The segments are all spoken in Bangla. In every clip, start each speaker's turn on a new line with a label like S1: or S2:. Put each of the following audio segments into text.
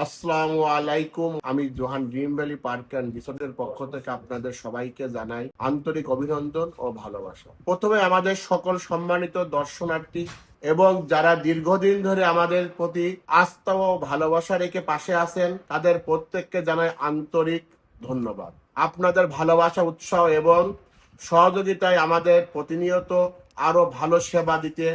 S1: আসসালামু আলাইকুম। আমি Johan dream valley park and রিসোর্টের পক্ষ থেকে আপনাদের সবাইকে জানাই আন্তরিক অভিনন্দন ও ভালোবাসা। প্রথমে আমাদের সকল সম্মানিত দর্শনার্থী এবং যারা দীর্ঘদিন ধরে আমাদের প্রতি আস্থা ও ভালোবাসা রেখে পাশে আছেন, তাদের প্রত্যেককে জানাই আন্তরিক ধন্যবাদ। আপনাদের ভালোবাসা, উৎসাহ এবং সহযোগিতায় আমাদের প্রতিনিয়ত আরো ভালো সেবা দিতে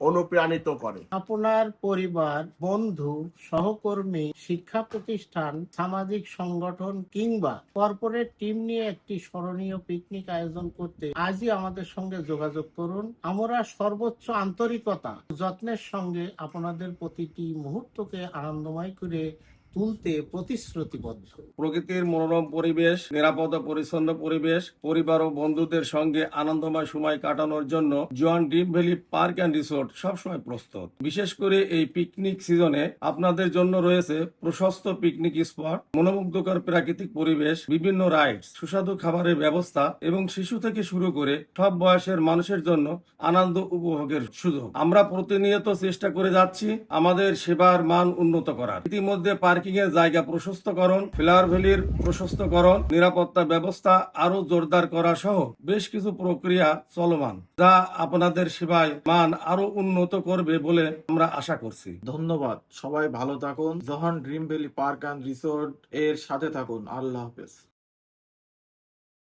S1: অনুপ্রাণিত করে।
S2: আপনার পরিবার, বন্ধু, সহকর্মী, শিক্ষা প্রতিষ্ঠান, সামাজিক সংগঠন কিংবা কর্পোরেট টিম নিয়ে একটি স্মরণীয় পিকনিক আয়োজন করতে আজই আমাদের সঙ্গে যোগাযোগ করুন। আমরা সর্বোচ্চ আন্তরিকতা, যত্নের সঙ্গে আপনাদের প্রতিটি মুহূর্তকে আনন্দময় করে তুলতে প্রতিশ্রুতিবদ্ধ।
S3: প্রকৃতির মনোরম পরিবেশ, নিরাপদ ও পরিচ্ছন্ন পরিবেশ, পরিবার ও বন্ধুদের সঙ্গে আনন্দময় সময় কাটানোর জন্য Johan dream valley park and resort সবসময় প্রস্তুত। বিশেষ করে এই পিকনিক সিজনে আপনাদের জন্য রয়েছে প্রশস্ত পিকনিক স্পট, মনোমুগ্ধকর প্রাকৃতিক পরিবেশ, বিভিন্ন রাইডস, সুস্বাদু খাবারের ব্যবস্থা এবং শিশু থেকে শুরু করে সব বয়সের মানুষের জন্য আনন্দ উপভোগের সুযোগ। আমরা প্রতিনিয়ত চেষ্টা করে যাচ্ছি আমাদের সেবার মান উন্নত করার। ইতিমধ্যে পার্কিং এর জায়গা প্রশস্তকরণ, ফ্লাওয়ার ভ্যালির প্রশস্তকরণ, নিরাপত্তা ব্যবস্থা আরো জোরদার করা সহ বেশ কিছু প্রক্রিয়া চলমান, যা আপনাদের সেবায় মান আরো উন্নত করবে বলে আমরা আশা করছি।
S4: ধন্যবাদ। সবাই ভালো থাকুন। Johan dream valley park and resort এর সাথে থাকুন। আল্লাহ হাফেজ।